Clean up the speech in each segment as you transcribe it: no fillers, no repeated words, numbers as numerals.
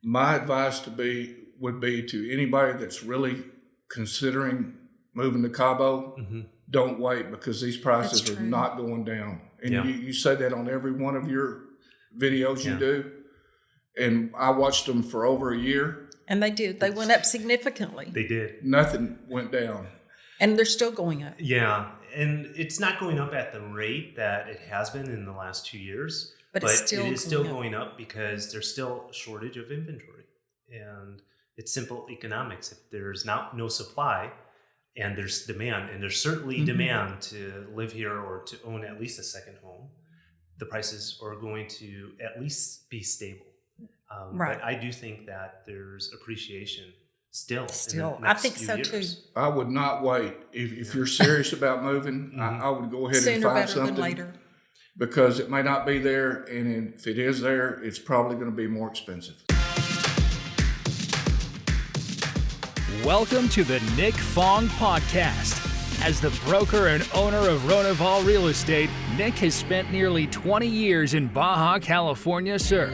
My advice would be to anybody that's really considering moving to Cabo, don't wait, because these prices are not going down. And you say that on every one of your videos you do. And I watched them for over a year. And they did. They went up significantly. They did. Nothing went down. And they're still going up. Yeah. And it's not going up at the rate that it has been in the last 2 years. But it is still going up because there's still a shortage of inventory. And it's simple economics. If there's no supply and there's demand, and there's certainly demand to live here or to own at least a second home, the prices are going to at least be stable. But I do think that there's appreciation still. In the next I think so years. too. I would not wait. If you're serious about moving, I would go ahead and find something. Than later. Because it may not be there, and if it is there, it's probably going to be more expensive. Welcome to the Nick Fong Podcast. As the broker and owner of Ronival Real Estate, Nick has spent nearly 20 years in Baja California, sir.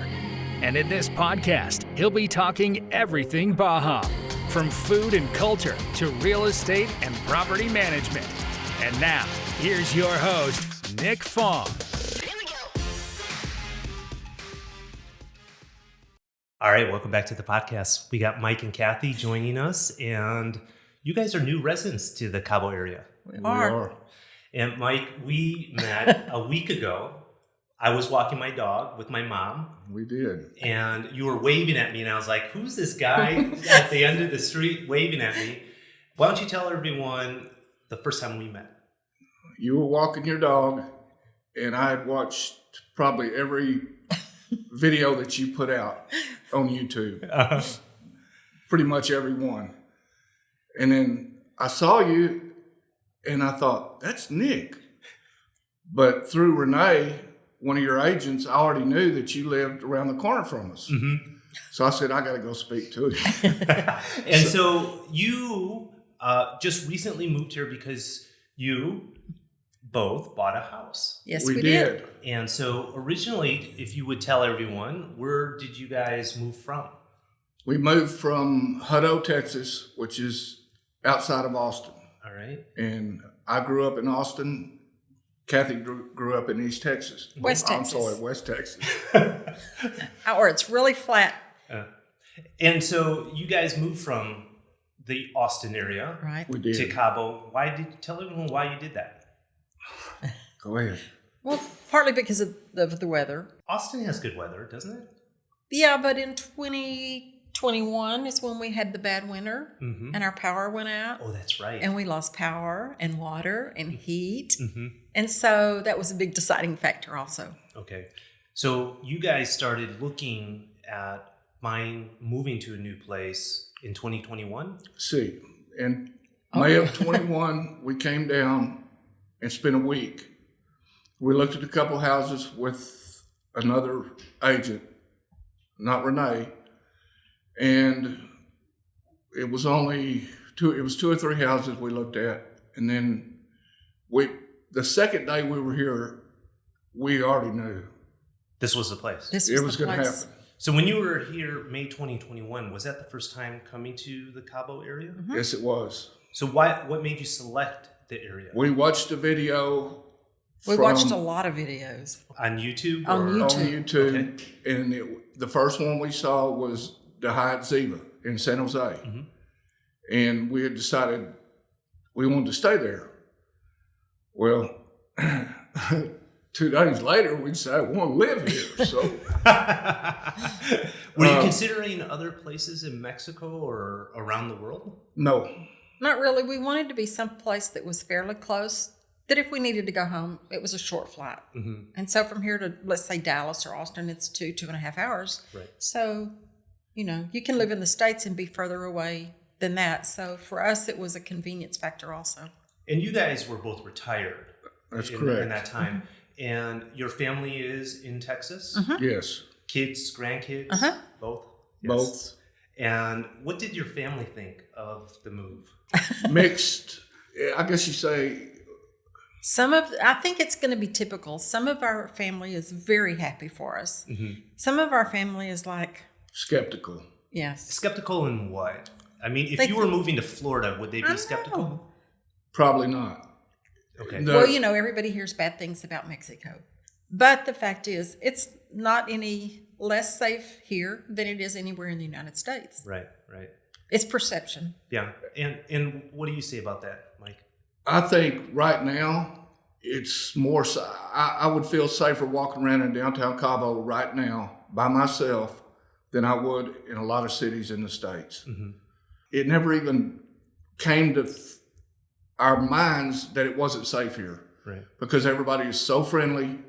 And in this podcast, he'll be talking everything Baja, from food and culture to real estate and property management. And now, here's your host, Nick Fong. All right, welcome back to the podcast. We got Mike and Kathy joining us, and you guys are new residents to the Cabo area. We are. And Mike, we met a week ago. I was walking my dog with my mom. We did. And you were waving at me, and I was like, who's this guy at the end of the street waving at me? Why don't you tell everyone the first time we met? You were walking your dog, and I had watched probably every video that you put out on YouTube. Pretty much every one. And then I saw you, and I thought, that's Nick. But through Renee, one of your agents, I already knew that you lived around the corner from us. So I said, I got to go speak to him. And so you just recently moved here because you both bought a house. Yes, we did. And so originally, if you would tell everyone, where did you guys move from? We moved from Todo, Texas, which is outside of Austin. All right. And I grew up in Austin. Kathy grew up in East Texas. West Texas. I'm sorry, West Texas. Or it's really flat. And so you guys moved from the Austin area We did. to Cabo. Tell everyone why you did that? Go ahead. Well, partly because of the weather. Austin has good weather, doesn't it? Yeah, but in 2021 is when we had the bad winter and our power went out. Oh, that's right. And we lost power and water and heat. And so that was a big deciding factor also. Okay. So you guys started looking at moving to a new place in 2021? See, in May of 21, we came down and spent a week. We looked at a couple houses with another agent, not Renee, and it was only two or three houses we looked at. And then the second day we were here, we already knew This was the place. it was going to happen. So when you were here May 2021, was that the first time coming to the Cabo area? Yes, it was. So what made you select the area? We watched a video. We watched a lot of videos. On YouTube? On YouTube. Okay. And the first one we saw was the Hyatt Ziva in San Jose. And we had decided we wanted to stay there. Well, 2 days later, we decided we want to live here. So, were you considering other places in Mexico or around the world? No. Not really. We wanted to be someplace that was fairly close, that if we needed to go home, it was a short flight. And so from here to, let's say, Dallas or Austin, it's 2.5 hours. Right. So, you can live in the States and be further away than that. So for us, it was a convenience factor also. And you guys were both retired. That's correct. In that time. And your family is in Texas? Yes. Kids, grandkids? Both? Yes. Both. And what did your family think of the move? Mixed. I guess you say. I think it's going to be typical. Some of our family is very happy for us. Some of our family is like, skeptical. Yes. Skeptical in what? I mean, if you were moving to Florida, would they be skeptical? Probably not. Okay. Well, everybody hears bad things about Mexico. But the fact is, it's not any less safe here than it is anywhere in the United States. Right. It's perception. Yeah. And what do you say about that, Mike? I think right now it's more. I would feel safer walking around in downtown Cabo right now by myself than I would in a lot of cities in the States. Mm-hmm. It never even came to our minds that it wasn't safe here. Right. Because everybody is so friendly.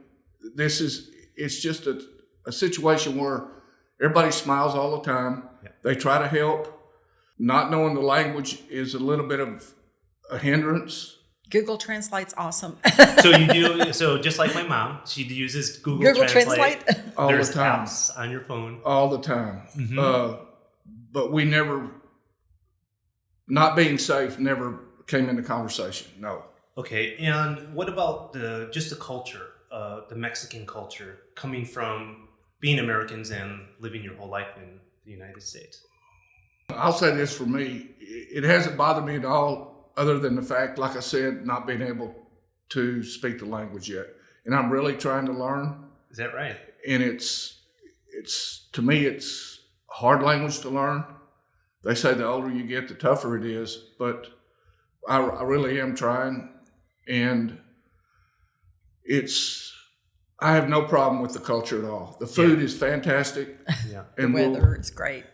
It's just a situation where everybody smiles all the time. Yeah. They try to help. Not knowing the language is a little bit of a hindrance. Google Translate's awesome. So just like my mom, she uses Google Translate all There's the time. Apps on your phone. All the time. Mm-hmm. But we never, not being safe never came into conversation, no. Okay, and what about the culture, the Mexican culture, coming from being Americans and living your whole life in the United States? I'll say this for me, it hasn't bothered me at all, other than the fact, like I said, not being able to speak the language yet. And I'm really trying to learn. Is that right? And it's to me, it's a hard language to learn. They say the older you get, the tougher it is, but I really am trying. And I have no problem with the culture at all. The food is fantastic. Yeah. And the weather is great.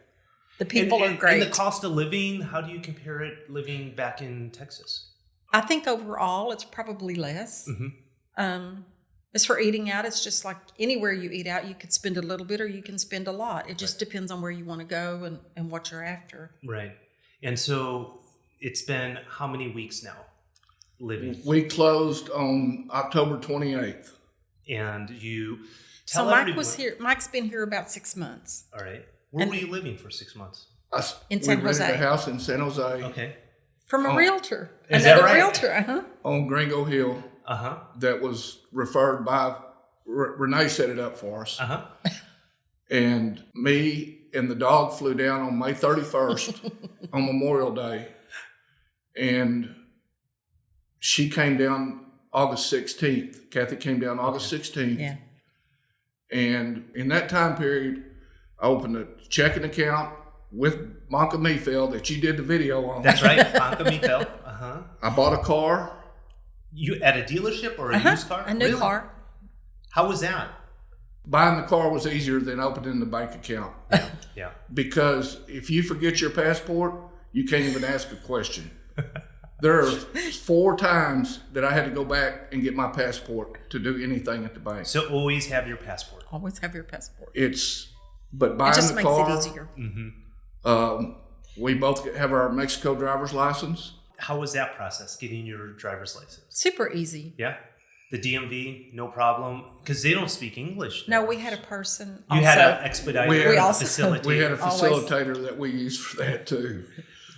The people are great. And the cost of living, how do you compare it living back in Texas? I think overall it's probably less. Mm-hmm. As for eating out, it's just like anywhere you eat out, you could spend a little bit or you can spend a lot. It just depends on where you want to go and what you're after. Right. And so it's been how many weeks now living? We closed on October 28th. And you tell Mike was here. Mike's been here about 6 months. All right. Where were you living for 6 months? In San Jose. We rented a house in San Jose. Okay. From a realtor. Is that right? Realtor, on Gringo Hill. That was referred by, Renee set it up for us. And me and the dog flew down on May 31st on Memorial Day. And she came down August 16th. Kathy came down August 16th. Yeah. And in that time period, I opened a checking account with Monka Meefeld that you did the video on. That's right, Monka Meefeld. I bought a car. You at a dealership or a used car? A new car. How was that? Buying the car was easier than opening the bank account. Yeah. Because if you forget your passport, you can't even ask a question. There are 4 times that I had to go back and get my passport to do anything at the bank. So always have your passport. Always have your passport. But buying it just the makes car, it easier. Mm-hmm. We both have our Mexico driver's license. How was that process, getting your driver's license? Super easy. Yeah? The DMV, no problem? Because they don't speak English. No, we had a person. You had an expediter, facilitator. We had a facilitator that we used for that too.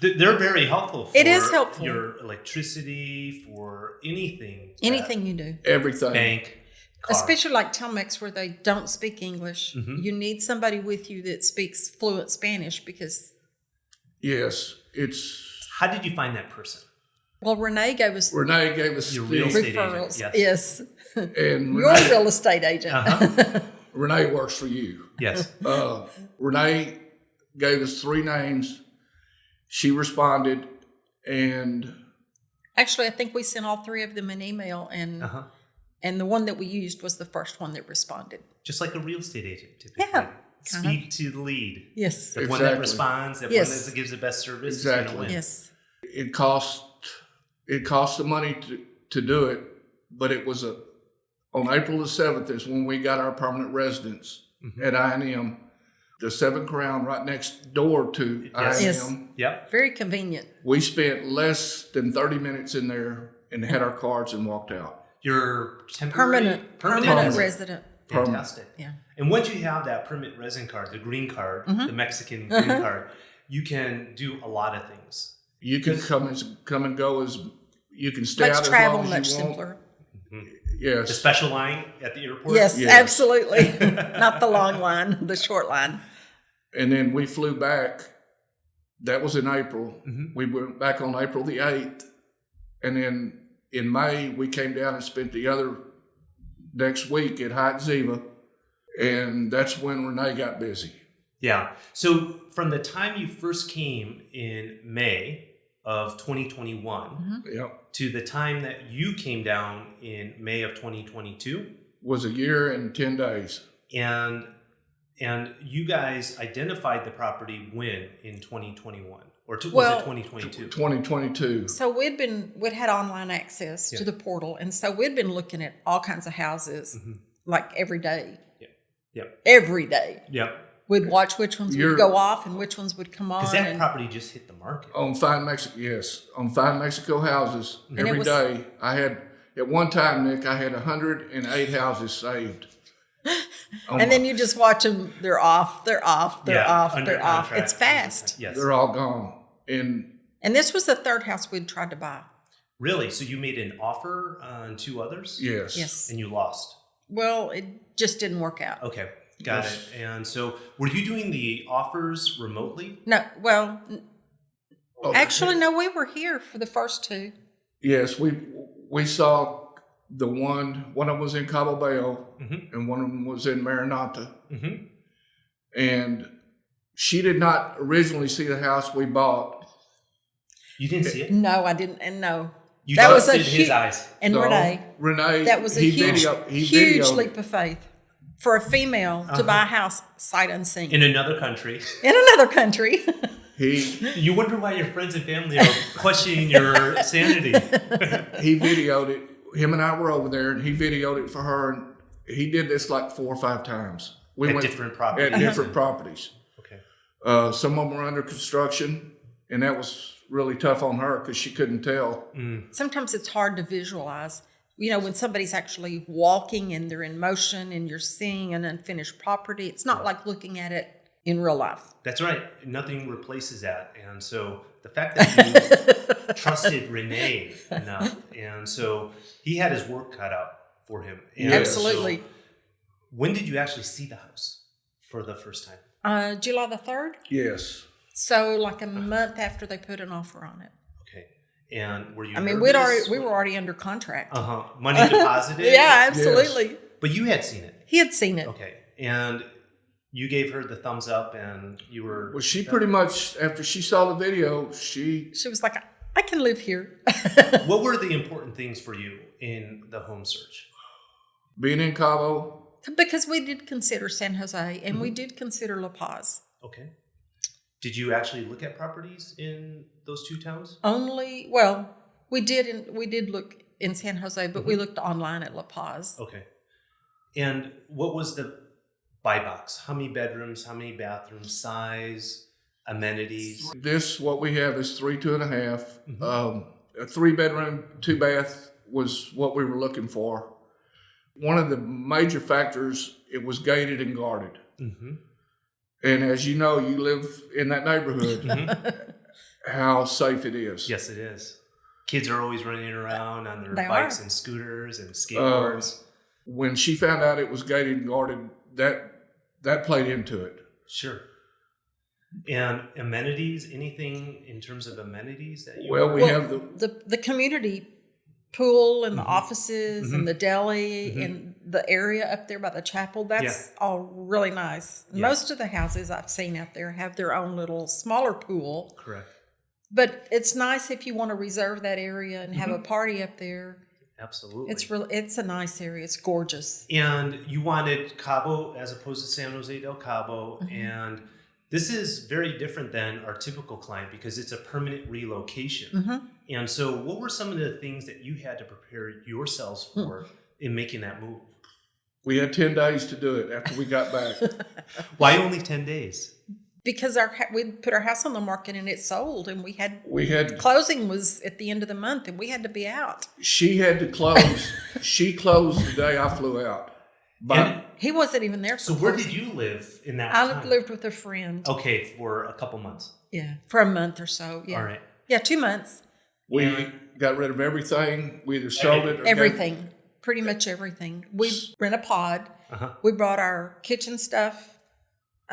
They're very helpful for it is helpful. Your electricity, for anything. Anything you do. Everything. Bank, car. Especially like Telmex where they don't speak English. Mm-hmm. You need somebody with you that speaks fluent Spanish because... Yes, How did you find that person? Well, Renee gave us your real estate referrals. Agent. Yes. And your real estate agent. Renee works for you. Yes. Renee gave us 3 names. She responded, and actually, I think we sent all 3 of them an email, and the one that we used was the first one that responded. Just like a real estate agent, typically. Yeah. Speak to the lead. Yes. The one that responds, the one that gives the best service. Exactly. Yes. It cost the money to do it, but it was on April the 7th is when we got our permanent residence at I&M. The 7 Crown right next door to I&M. Yes. Yep. Very convenient. We spent less than 30 minutes in there and had our cards and walked out. You're temporary? Permanent resident. Fantastic. Yeah. And once you have that permanent resident card, the green card, the Mexican green card, you can do a lot of things. You can come and go as you can stay Makes out as travel long as much you want. simpler. Mm-hmm. Yes. The special line at the airport? Yes, absolutely. Not the long line, the short line. And then we flew back. That was in April. We went back on April the 8th. And then in May, we came down and spent the other next week at Hyatt Ziva. And that's when Renee got busy. Yeah. So from the time you first came in May of 2021 to the time that you came down in May of 2022 was a year and 10 days. And you guys identified the property when in 2021 or was it 2022? 2022. So we'd had online access to the portal, and so we'd been looking at all kinds of houses like every day. Every day. We'd watch which ones would go off and which ones would come on. Because that property just hit the market. On Fine Mexico, yes. On Fine Mexico houses, every day. I had, at one time, Nick, I had 108 houses saved. And then you just watch them. They're off. They're off. They're off. They're off. It's fast. Yes. They're all gone. And this was the third house we'd tried to buy. Really? So you made an offer on 2 others? Yes. And you lost? Well, it just didn't work out. Okay. Got it. And so were you doing the offers remotely? No. Well, actually, no, we were here for the first 2. Yes. We saw the one of them was in Cabo Bayo and one of them was in Maranata. And she did not originally see the house we bought. You didn't see it? No, I didn't. And no. You trusted his eyes. And Renee, that was a huge leap of faith for a female to buy a house sight unseen. In another country. You wonder why your friends and family are questioning your sanity. He videoed it. Him and I were over there, and he videoed it for her. And he did this like 4 or 5 times. We went different properties. At different properties. Okay. Some of them were under construction, and that was really tough on her because she couldn't tell. Sometimes it's hard to visualize. You know, when somebody's actually walking and they're in motion and you're seeing an unfinished property, it's not like looking at it in real life. That's right. Nothing replaces that. And so the fact that you trusted Renee enough, and so he had his work cut out for him. And Absolutely. So when did you actually see the house for the first time? July the 3rd. Yes. So like a month after they put an offer on it. Okay. And were you? I mean, we were already under contract. Money deposited. Yeah, absolutely. Yes. But you had seen it. He had seen it. Okay. And you gave her the thumbs up, and you were. Well, she pretty much, after she saw the video, she was like, I can live here. What were the important things for you in the home search? Being in Cabo. Because we did consider San Jose, and we did consider La Paz. Okay. Did you actually look at properties in those 2 towns? We did look in San Jose, but we looked online at La Paz. Okay. And what was the buy box? How many bedrooms, how many bathrooms, size, amenities? What we have is 3 2.5. A 3-bedroom, 2-bath was what we were looking for. One of the major factors, it was gated and guarded. And as you know, you live in that neighborhood, how safe it is. Yes, it is. Kids are always running around on their bikes and scooters and skateboards. When she found out it was gated and guarded, that played into it. Sure. And amenities, anything in terms of amenities that you we have the community pool and the offices and the deli and the area up there by the chapel. That's all really nice. Yeah. Most of the houses I've seen out there have their own little smaller pool. Correct. But it's nice if you want to reserve that area and have a party up there. Absolutely. It's a nice area. It's gorgeous. And you wanted Cabo as opposed to San Jose del Cabo. And this is very different than our typical client because it's a permanent relocation. And so what were some of the things that you had to prepare yourselves for in making that move? We had 10 days to do it after we got back. Why only 10 days? Because we put our house on the market and it sold, and we had closing was at the end of the month, and we had to be out. She had to close. She closed the day I flew out. But he wasn't even there. So where did you live in that time? I lived with a friend. Okay, for a couple months. Yeah, for a month or so. Yeah. All right. Yeah, 2 months. We got rid of everything. We either sold it or everything. Pretty much everything. We rent a pod. We brought our kitchen stuff.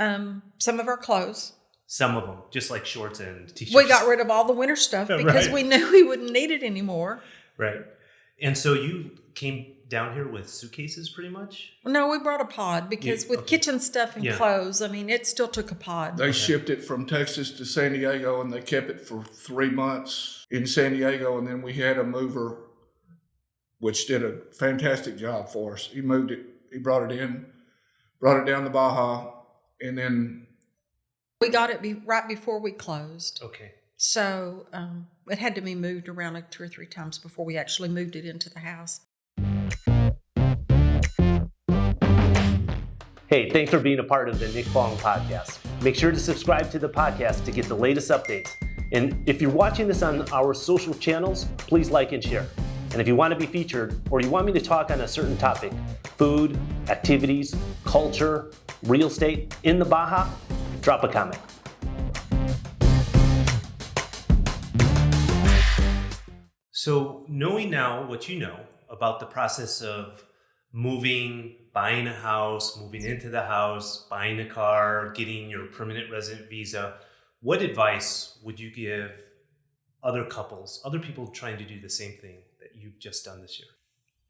Some of our clothes. Some of them, just like shorts and t-shirts. We got rid of all the winter stuff because we knew we wouldn't need it anymore. Right. And so you came down here with suitcases pretty much? No, we brought a pod because with kitchen stuff and clothes, I mean, it still took a pod. They shipped it from Texas to San Diego, and they kept it for 3 months in San Diego, and then we had a mover, which did a fantastic job for us. He moved it, he brought it down to Baja, and then... We got it right before we closed. Okay. So it had to be moved around like 2 or 3 times before we actually moved it into the house. Hey, thanks for being a part of the Nick Fong Podcast. Make sure to subscribe to the podcast to get the latest updates. And if you're watching this on our social channels, please like and share. And if you want to be featured or you want me to talk on a certain topic, food, activities, culture, real estate in the Baja, drop a comment. So knowing now what you know about the process of moving, buying a house, moving into the house, buying a car, getting your permanent resident visa, what advice would you give other couples, other people trying to do the same thing that you've just done this year?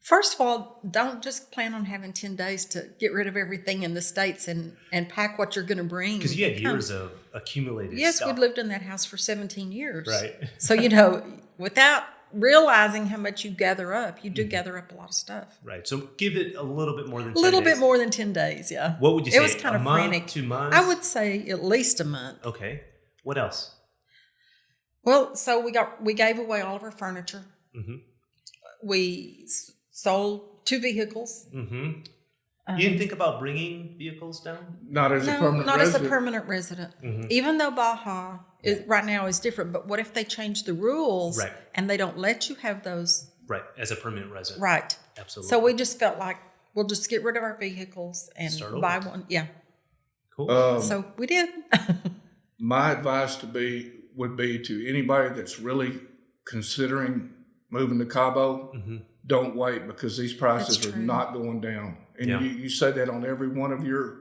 First of all, don't just plan on having 10 days to get rid of everything in the States and pack what you're going to bring. Because you had years of accumulated stuff. Yes, we'd lived in that house for 17 years. Right. So, without realizing how much you gather up, you do gather up a lot of stuff. Right. So give it a little bit more than 10 days. A little bit more than 10 days, yeah. What would you say? It was kind of frantic. 2 months? I would say at least a month. Okay. What else? Well, so we gave away all of our furniture. Mm-hmm. We sold 2 vehicles. Mm-hmm. You didn't think about bringing vehicles down? Not as a permanent resident. Mm-hmm. Even though Baja right now is different, but what if they change the rules and they don't let you have those? Right, as a permanent resident. Right. Absolutely. So we just felt like we'll just get rid of our vehicles and buy one. Yeah. Cool. So we did. My advice would be to anybody that's really considering moving to Cabo, don't wait, because these prices are not going down. And you say that on every one of your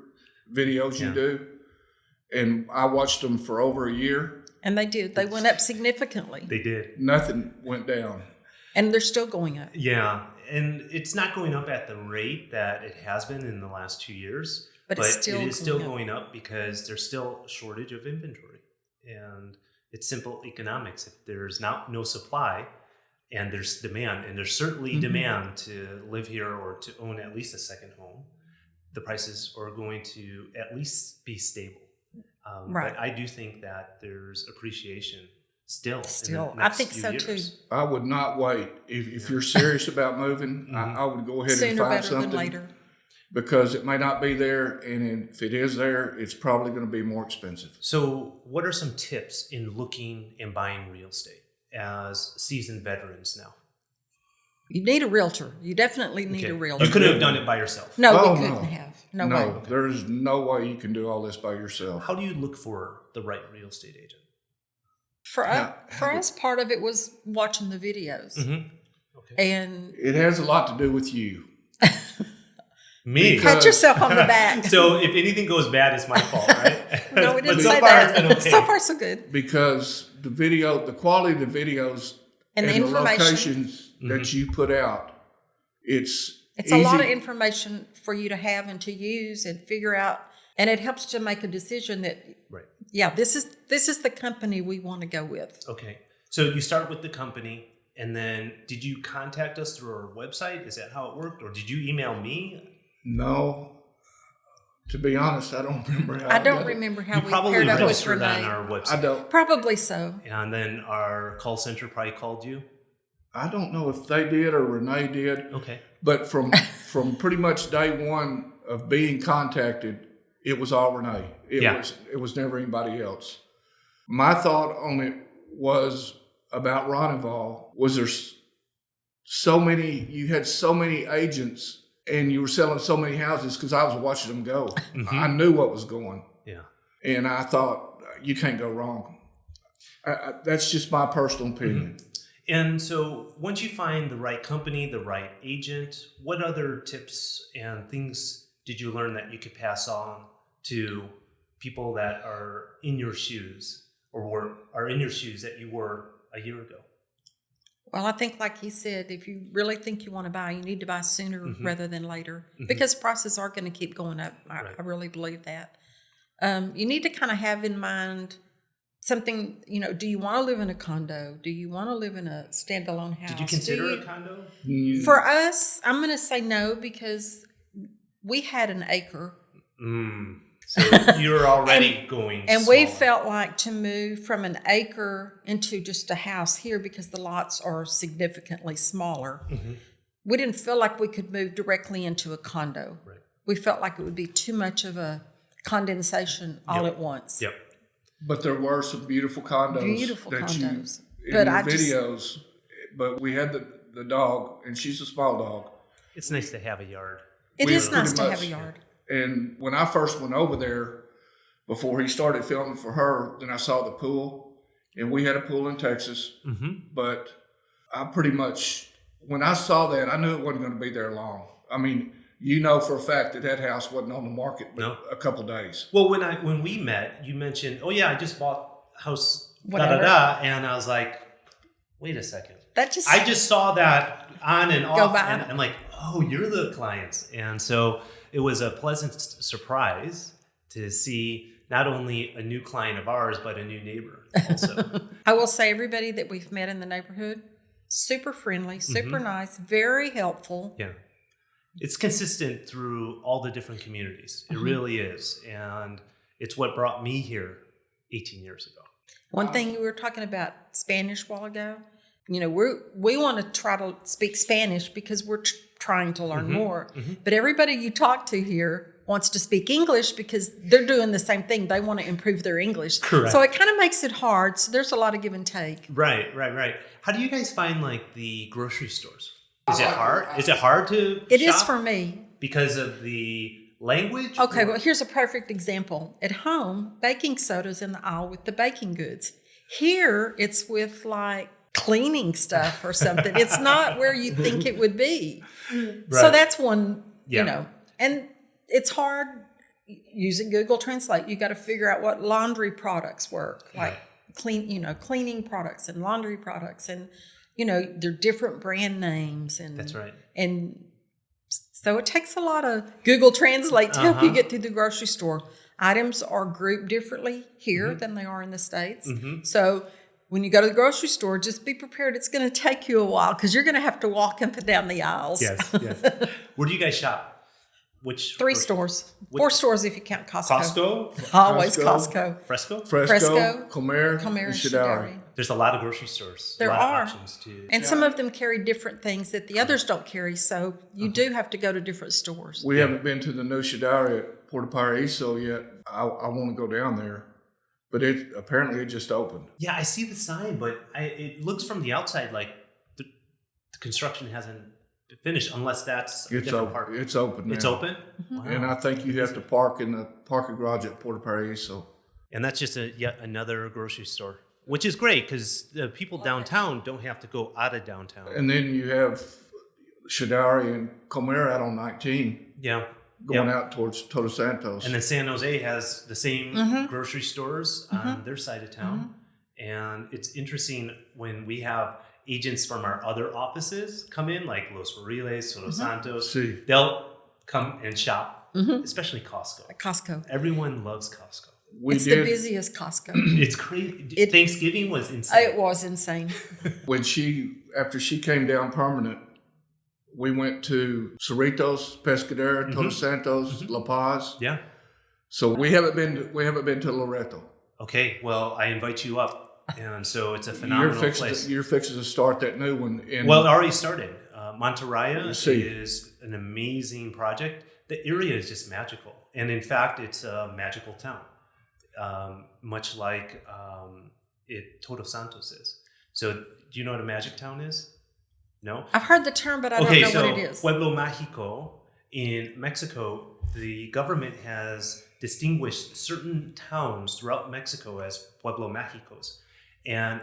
videos you do. And I watched them for over a year. And they did. They went up significantly. They did. Nothing went down. And they're still going up. Yeah. And it's not going up at the rate that it has been in the last 2 years. But it is still going up because there's still a shortage of inventory. And it's simple economics. If there's no supply and there's demand, and there's certainly demand to live here or to own at least a second home, the prices are going to at least be stable. But I do think that there's appreciation still. I think so too. I would not wait. If you're serious about moving, I would go ahead and find something. Sooner better than later. Because it may not be there, and if it is there, it's probably going to be more expensive. So what are some tips in looking and buying real estate as seasoned veterans now? You need a realtor. You definitely need a realtor. You couldn't have done it by yourself. No, we couldn't have. No way. Okay. There's no way you can do all this by yourself. How do you look for the right real estate agent? For us, part of it was watching the videos. Okay. And it has a lot to do with you. Me. Pat yourself on the back. So if anything goes bad, it's my fault, right? No, we didn't say that. Okay. So far, so good. Because the quality of the videos and the locations that you put out, it's a lot of information for you to have and to use and figure out, and it helps to make a decision that, this is the company we want to go with. Okay. So you start with the company, and then did you contact us through our website? Is that how it worked? Or did you email me? No. To be honest, I don't remember how I don't remember how we paired up with Renee. On our website. I don't. Probably so. And then our call center probably called you? I don't know if they did or Renee did. Okay. But from pretty much day one of being contacted, it was all Renee. It was never anybody else. My thought on it was about Ronival was you had so many agents and you were selling so many houses because I was watching them go. I knew what was going. Yeah. And I thought, you can't go wrong. That's just my personal opinion. And so once you find the right company, the right agent, what other tips and things did you learn that you could pass on to people that are in your shoes are in your shoes that you were a year ago? Well, I think, like he said, if you really think you want to buy, you need to buy sooner rather than later, because prices are going to keep going up. I really believe that. You need to kind of have in mind something, do you want to live in a condo? Do you want to live in a standalone house? Did you consider a condo? For us, I'm going to say no, because we had an acre. So you're already going And smaller. we felt like to move from an acre into just a house here, because the lots are significantly smaller. We didn't feel like we could move directly into a condo. Right. We felt like it would be too much of a condensation all at once. Yep. But there were some beautiful condos. In But your videos. But we had the dog, and she's a small dog. It's nice to have a yard. It is nice to have a yard. And when I first went over there, before he started filming for her, then I saw the pool. And we had a pool in Texas. But I pretty much, when I saw that, I knew it wasn't going to be there long. I mean, for a fact that house wasn't on the market but a couple days. Well, when we met, you mentioned, oh yeah, I just bought house Whatever. and I was like, wait a second. I just saw that on and off, and I'm like, oh, you're the clients. And so it was a pleasant surprise to see not only a new client of ours, but a new neighbor also. I will say, everybody that we've met in the neighborhood, super friendly, super nice, very helpful. Yeah. It's consistent through all the different communities. It really is. And it's what brought me here 18 years ago. One thing we were talking about Spanish a while ago, we want to try to speak Spanish because we're trying to learn more. But everybody you talk to here wants to speak English because they're doing the same thing. They want to improve their English. Correct. So it kind of makes it hard. So there's a lot of give and take. Right. How do you guys find the grocery stores? Is it hard? Is it hard to It shop is for me. because of the language? Okay, well, here's a perfect example. At home, baking soda's in the aisle with the baking goods. Here, it's with cleaning stuff or something. It's not where you think it would be. Right. So that's one, and it's hard using Google Translate. You got to figure out what laundry products work, cleaning products and laundry products, and they're different brand names. And that's right. And so it takes a lot of Google Translate to help you get through the grocery store. Items are grouped differently here than they are in the States. So when you go to the grocery store, just be prepared. It's going to take you a while because you're going to have to walk up and down the aisles. Yes. Where do you guys shop? Three stores. 4 stores if you count Costco. Costco? Always Costco. Fresco? Comer, and and Shadari. There's a lot of grocery stores. There a lot are. Of options too. And some of them carry different things that the others don't carry. So you do have to go to different stores. We haven't been to the new Shadari at Puerto Paraiso yet. I want to go down there. But apparently it just opened. Yeah, I see the sign, but it looks from the outside like the construction hasn't finished, unless that's a different part. It's open now. It's open? Wow. And I think you have to park in the parking garage at Puerto Paraiso. And that's just yet another grocery store, which is great because the people downtown don't have to go out of downtown. And then you have Shadari and Comer out on 19. Yeah. Going out towards Todo Santos. And then San Jose has the same grocery stores on their side of town. And it's interesting when we have agents from our other offices come in, like Los Barriles, Todo Santos. They'll come and shop, especially Costco. Costco. Everyone loves Costco. It's the busiest Costco. It's crazy. Thanksgiving was insane. It was insane. After she came down permanent, we went to Cerritos, Pescadera, Todo Santos, La Paz. Yeah. So we haven't been to Loretto. Okay, well, I invite you up. And so it's a phenomenal place. You're fixing to start that new one. Well, it already started. Monterrey is an amazing project. The area is just magical. And in fact, it's a magical town, much like Todo Santos is. So do you know what a magic town is? No? I've heard the term, but I don't know what it is. Pueblo Mágico in Mexico, the government has distinguished certain towns throughout Mexico as Pueblo Mágicos. And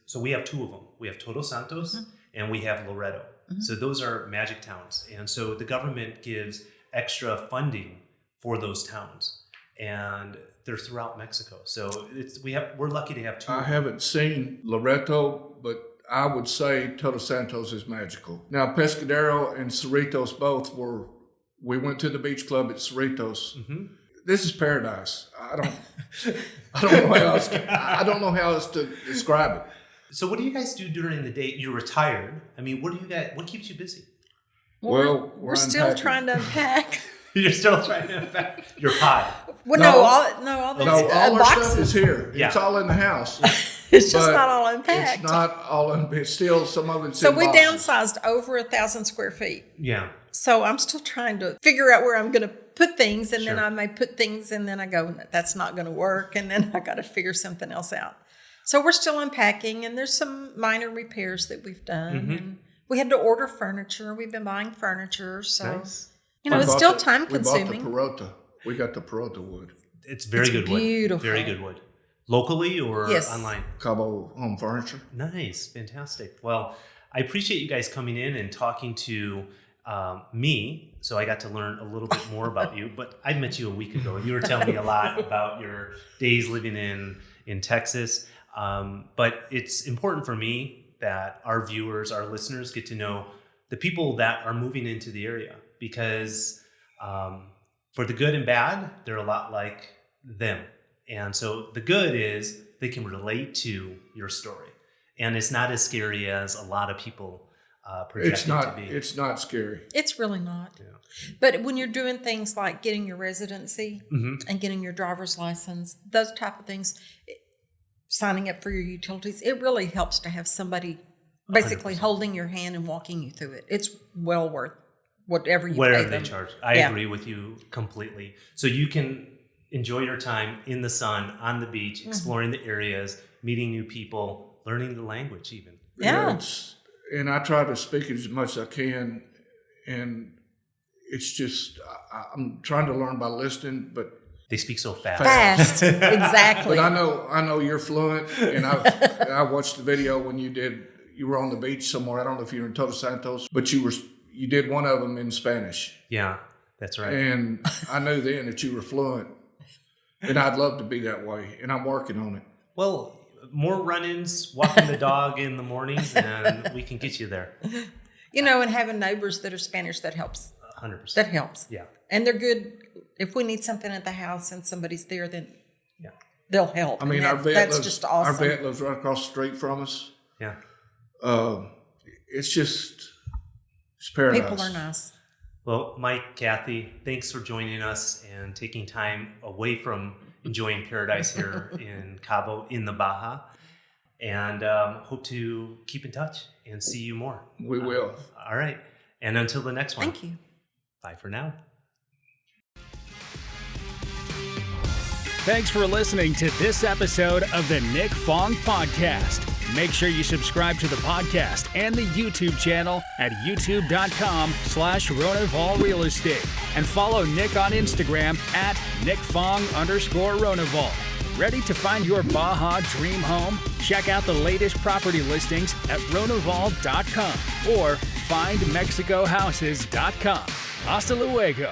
so we have 2 of them. We have Todo Santos and we have Loretto. So those are magic towns. And so the government gives extra funding for those towns. and they're throughout Mexico. So we're lucky to have two. I haven't seen Loretto, but I would say Todo Santos is magical. Now, Pescadero and Cerritos both we went to the beach club at Cerritos. Mm-hmm. This is paradise. I don't know how else to describe it. So what do you guys do during the day? You're retired. I mean, what keeps you busy? Well, we're still trying to unpack. You're still trying to unpack your pie. Well, all our boxes. stuff is here. Yeah. It's all in the house. It's just not all unpacked. It's not all unpacked. Still, some of it's so in we boxes. downsized over 1,000 square feet. Yeah. So I'm still trying to figure out where I'm going to put things, and then I may put things, and then I go, that's not going to work, and then I got to figure something else out. So we're still unpacking, and there's some minor repairs that we've done. Mm-hmm. And we had to order furniture. We've been buying furniture, so nice. It's still time consuming. We bought the Perota. We got the Perota wood. It's very good wood. Beautiful. Very good wood. Locally or online? Cabo Home Furniture. Nice. Fantastic. Well, I appreciate you guys coming in and talking to me. So I got to learn a little bit more about you. But I met you a week ago, and you were telling me a lot about your days living in Texas. But it's important for me that our viewers, our listeners get to know the people that are moving into the area, because for the good and bad, they're a lot like them. And so the good is they can relate to your story, and it's not as scary as a lot of people project it to be. It's not scary. It's really not. Yeah. But when you're doing things like getting your residency and getting your driver's license, those type of things, signing up for your utilities, it really helps to have somebody basically 100%. Holding your hand and walking you through it. It's well worth whatever they charge. I agree with you completely. So you can enjoy your time in the sun, on the beach, exploring the areas, meeting new people, learning the language even. Yeah. And I try to speak as much as I can, and it's just, I'm trying to learn by listening, but they speak so fast. Fast, exactly. But I know you're fluent, and I watched the video when you were on the beach somewhere. I don't know if you were in Todo Santos, but you did one of them in Spanish. Yeah, that's right. And I knew then that you were fluent, and I'd love to be that way, and I'm working on it. Well, more run-ins, walking the dog in the mornings, and we can get you there. And having neighbors that are Spanish, that helps. 100%. That helps. Yeah. And they're good. If we need something at the house and somebody's there, then they'll help. I mean, that's just awesome. Our vet lives right across the street from us. Yeah. It's paradise. People are nice. Well, Mike, Kathy, thanks for joining us and taking time away from enjoying paradise here in Cabo, in the Baja. And hope to keep in touch and see you more. We will. All right. And until the next one. Thank you. Bye for now. Thanks for listening to this episode of the Nick Fong Podcast. Make sure you subscribe to the podcast and the YouTube channel at youtube.com/Ronival Real Estate, and follow Nick on Instagram at NickFong_Ronival. Ready to find your Baja dream home? Check out the latest property listings at Ronival.com or findmexicohouses.com. Hasta luego.